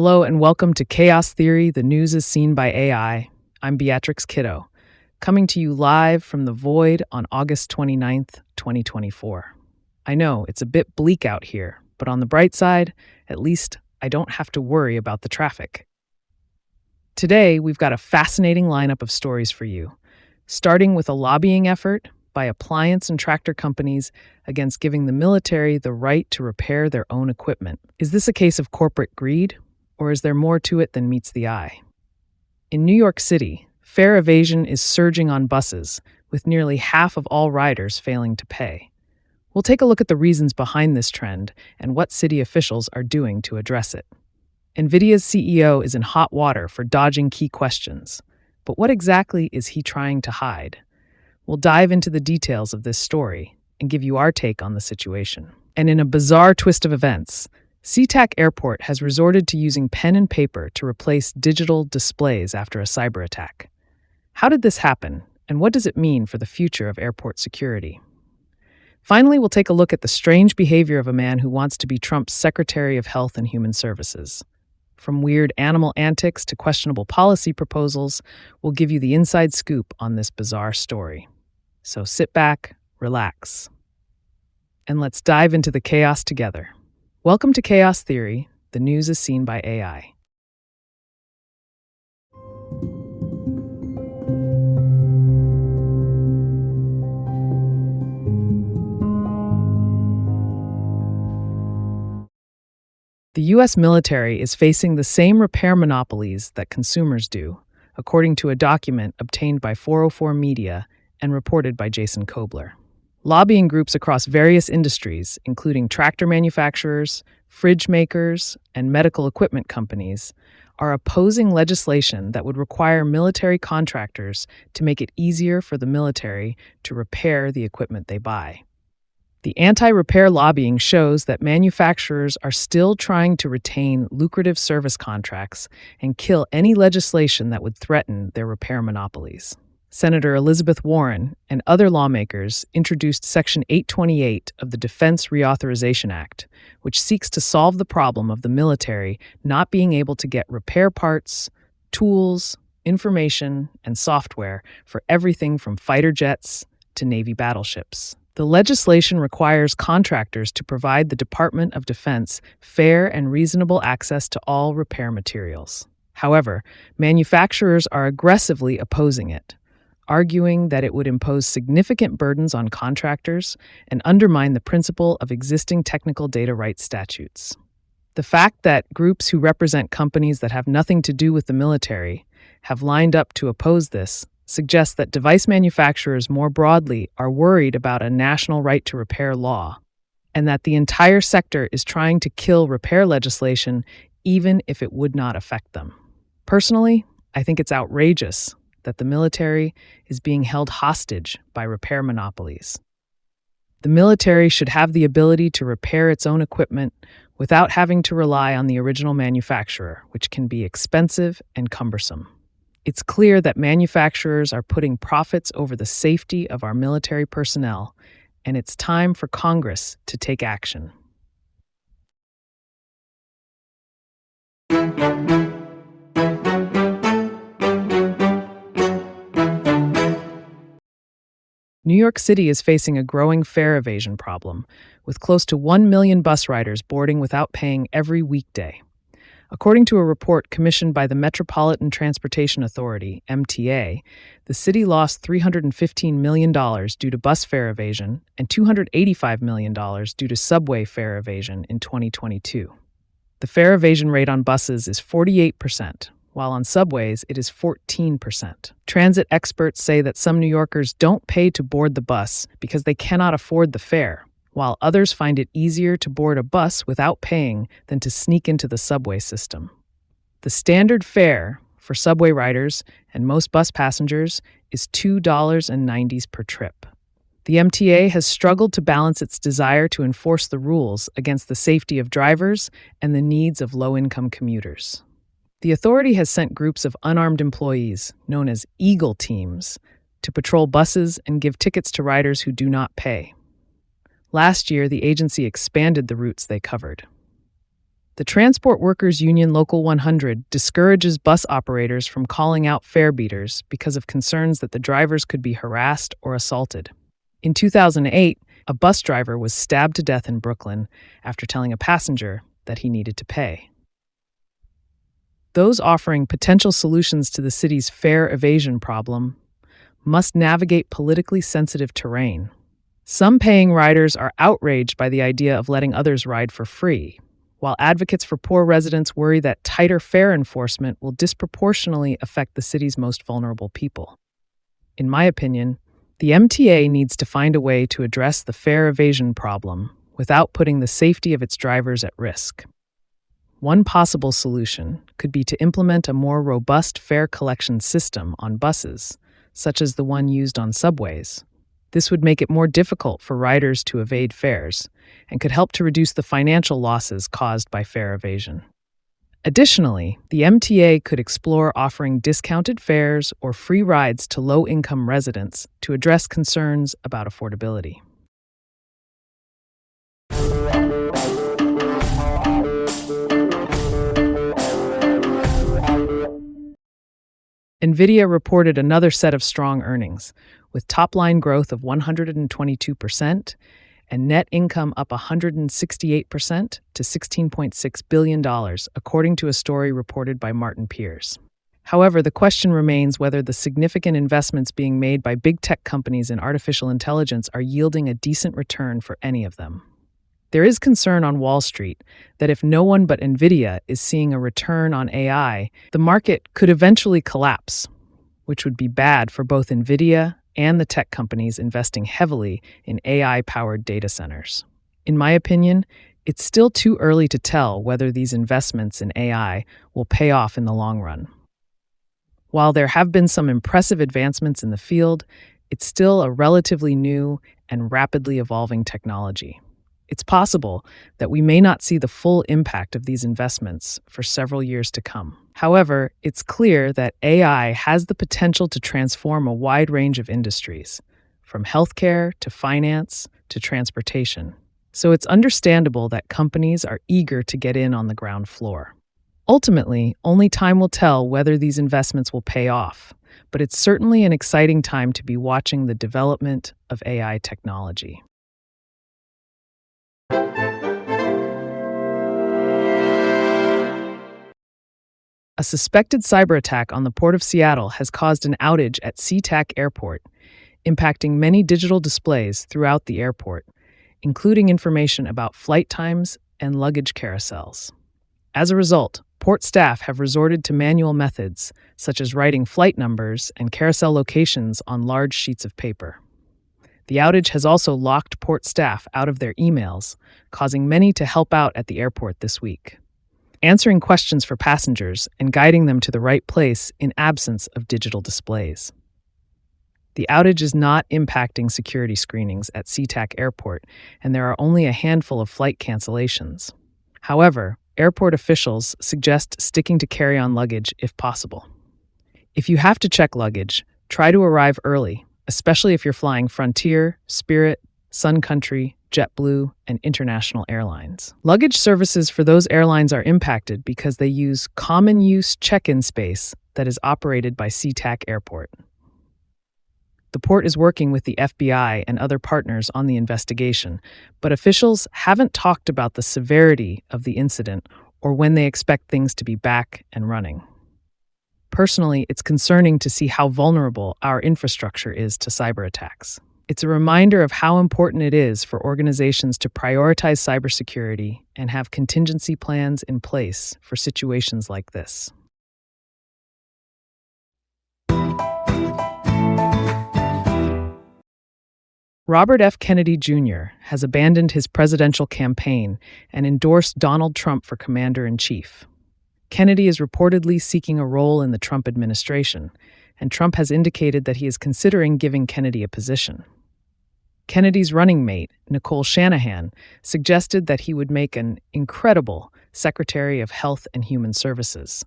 Hello and welcome to Chaos Theory, the news is seen by AI. I'm Beatrix Kiddo, coming to you live from the void on August 29th, 2024. I know it's a bit bleak out here, but on the bright side, at least I don't have to worry about the traffic. Today, we've got a fascinating lineup of stories for you, starting with a lobbying effort by appliance and tractor companies against giving the military the right to repair their own equipment. Is this a case of corporate greed? Or is there more to it than meets the eye? In New York City, fare evasion is surging on buses, with nearly half of all riders failing to pay. We'll take a look at the reasons behind this trend and what city officials are doing to address it. Nvidia's CEO is in hot water for dodging key questions. But what exactly is he trying to hide? We'll dive into the details of this story and give you our take on the situation. And in a bizarre twist of events, Sea-Tac Airport has resorted to using pen and paper to replace digital displays after a cyberattack. How did this happen, and what does it mean for the future of airport security? Finally, we'll take a look at the strange behavior of a man who wants to be Trump's Secretary of Health and Human Services. From weird animal antics to questionable policy proposals, we'll give you the inside scoop on this bizarre story. So sit back, relax, and let's dive into the chaos together. Welcome to Chaos Theory, the news is seen by AI. The U.S. military is facing the same repair monopolies that consumers do, according to a document obtained by 404 Media and reported by Jason Kobler. Lobbying groups across various industries, including tractor manufacturers, fridge makers, and medical equipment companies, are opposing legislation that would require military contractors to make it easier for the military to repair the equipment they buy. The anti-repair lobbying shows that manufacturers are still trying to retain lucrative service contracts and kill any legislation that would threaten their repair monopolies. Senator Elizabeth Warren and other lawmakers introduced Section 828 of the Defense Reauthorization Act, which seeks to solve the problem of the military not being able to get repair parts, tools, information, and software for everything from fighter jets to Navy battleships. The legislation requires contractors to provide the Department of Defense fair and reasonable access to all repair materials. However, manufacturers are aggressively opposing it, arguing that it would impose significant burdens on contractors and undermine the principle of existing technical data rights statutes. The fact that groups who represent companies that have nothing to do with the military have lined up to oppose this suggests that device manufacturers more broadly are worried about a national right to repair law, and that the entire sector is trying to kill repair legislation even if it would not affect them. Personally, I think it's outrageous that the military is being held hostage by repair monopolies. The military should have the ability to repair its own equipment without having to rely on the original manufacturer, which can be expensive and cumbersome. It's clear that manufacturers are putting profits over the safety of our military personnel, and it's time for Congress to take action. New York City is facing a growing fare evasion problem, with close to 1 million bus riders boarding without paying every weekday. According to a report commissioned by the Metropolitan Transportation Authority, MTA, the city lost $315 million due to bus fare evasion and $285 million due to subway fare evasion in 2022. The fare evasion rate on buses is 48%. While on subways, it is 14%. Transit experts say that some New Yorkers don't pay to board the bus because they cannot afford the fare, while others find it easier to board a bus without paying than to sneak into the subway system. The standard fare for subway riders and most bus passengers is $2.90 per trip. The MTA has struggled to balance its desire to enforce the rules against the safety of drivers and the needs of low-income commuters. The authority has sent groups of unarmed employees, known as Eagle teams, to patrol buses and give tickets to riders who do not pay. Last year, the agency expanded the routes they covered. The Transport Workers Union Local 100 discourages bus operators from calling out fare beaters because of concerns that the drivers could be harassed or assaulted. In 2008, a bus driver was stabbed to death in Brooklyn after telling a passenger that he needed to pay. Those offering potential solutions to the city's fare evasion problem must navigate politically sensitive terrain. Some paying riders are outraged by the idea of letting others ride for free, while advocates for poor residents worry that tighter fare enforcement will disproportionately affect the city's most vulnerable people. In my opinion, the MTA needs to find a way to address the fare evasion problem without putting the safety of its drivers at risk. One possible solution could be to implement a more robust fare collection system on buses, such as the one used on subways. This would make it more difficult for riders to evade fares and could help to reduce the financial losses caused by fare evasion. Additionally, the MTA could explore offering discounted fares or free rides to low-income residents to address concerns about affordability. Nvidia reported another set of strong earnings, with top-line growth of 122% and net income up 168% to $16.6 billion, according to a story reported by Martin Peers. However, the question remains whether the significant investments being made by big tech companies in artificial intelligence are yielding a decent return for any of them. There is concern on Wall Street that if no one but Nvidia is seeing a return on AI, the market could eventually collapse, which would be bad for both Nvidia and the tech companies investing heavily in AI-powered data centers. In my opinion, it's still too early to tell whether these investments in AI will pay off in the long run. While there have been some impressive advancements in the field, it's still a relatively new and rapidly evolving technology. It's possible that we may not see the full impact of these investments for several years to come. However, it's clear that AI has the potential to transform a wide range of industries, from healthcare to finance to transportation. So it's understandable that companies are eager to get in on the ground floor. Ultimately, only time will tell whether these investments will pay off, but it's certainly an exciting time to be watching the development of AI technology. A suspected cyberattack on the Port of Seattle has caused an outage at Sea-Tac Airport, impacting many digital displays throughout the airport, including information about flight times and luggage carousels. As a result, port staff have resorted to manual methods, such as writing flight numbers and carousel locations on large sheets of paper. The outage has also locked port staff out of their emails, causing many to help out at the airport this week, answering questions for passengers and guiding them to the right place in absence of digital displays. The outage is not impacting security screenings at Sea-Tac Airport, and there are only a handful of flight cancellations. However, airport officials suggest sticking to carry-on luggage if possible. If you have to check luggage, try to arrive early, especially if you're flying Frontier, Spirit, Sun Country, JetBlue, and international airlines. Luggage services for those airlines are impacted because they use common-use check-in space that is operated by Sea-Tac Airport. The port is working with the FBI and other partners on the investigation, but officials haven't talked about the severity of the incident or when they expect things to be back and running. Personally, it's concerning to see how vulnerable our infrastructure is to cyberattacks. It's a reminder of how important it is for organizations to prioritize cybersecurity and have contingency plans in place for situations like this. Robert F. Kennedy Jr. has abandoned his presidential campaign and endorsed Donald Trump for commander-in-chief. Kennedy is reportedly seeking a role in the Trump administration, and Trump has indicated that he is considering giving Kennedy a position. Kennedy's running mate, Nicole Shanahan, suggested that he would make an incredible Secretary of Health and Human Services.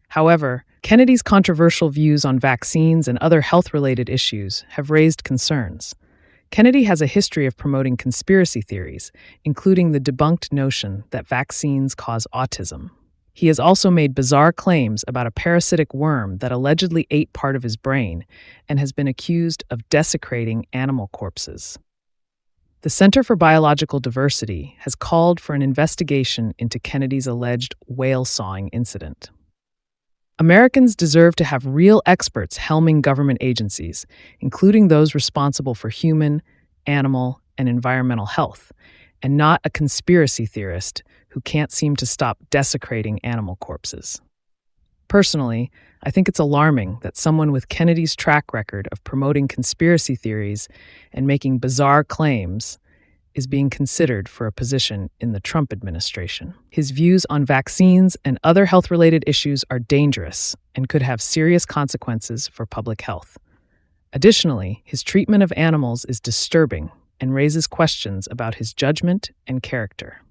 However, Kennedy's controversial views on vaccines and other health-related issues have raised concerns. Kennedy has a history of promoting conspiracy theories, including the debunked notion that vaccines cause autism. He has also made bizarre claims about a parasitic worm that allegedly ate part of his brain and has been accused of desecrating animal corpses. The Center for Biological Diversity has called for an investigation into Kennedy's alleged whale sawing incident. Americans deserve to have real experts helming government agencies, including those responsible for human, animal, and environmental health, and not a conspiracy theorist who can't seem to stop desecrating animal corpses. Personally, I think it's alarming that someone with Kennedy's track record of promoting conspiracy theories and making bizarre claims is being considered for a position in the Trump administration. His views on vaccines and other health-related issues are dangerous and could have serious consequences for public health. Additionally, his treatment of animals is disturbing and raises questions about his judgment and character.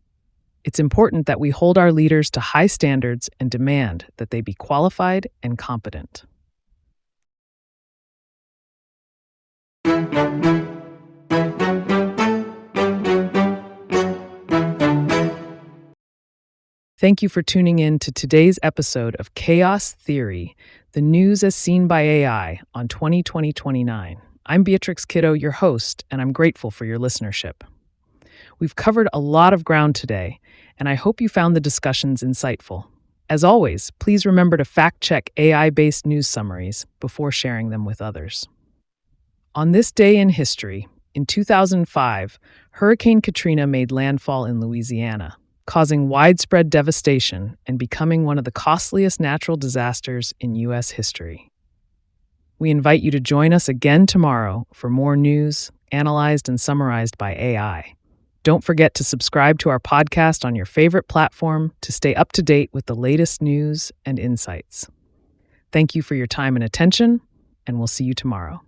It's important that we hold our leaders to high standards and demand that they be qualified and competent. Thank you for tuning in to today's episode of Chaos Theory, the news as seen by AI on 2020-29. I'm Beatrix Kiddo, your host, and I'm grateful for your listenership. We've covered a lot of ground today, and I hope you found the discussions insightful. As always, please remember to fact-check AI-based news summaries before sharing them with others. On this day in history, in 2005, Hurricane Katrina made landfall in Louisiana, causing widespread devastation and becoming one of the costliest natural disasters in U.S. history. We invite you to join us again tomorrow for more news analyzed and summarized by AI. Don't forget to subscribe to our podcast on your favorite platform to stay up to date with the latest news and insights. Thank you for your time and attention, and we'll see you tomorrow.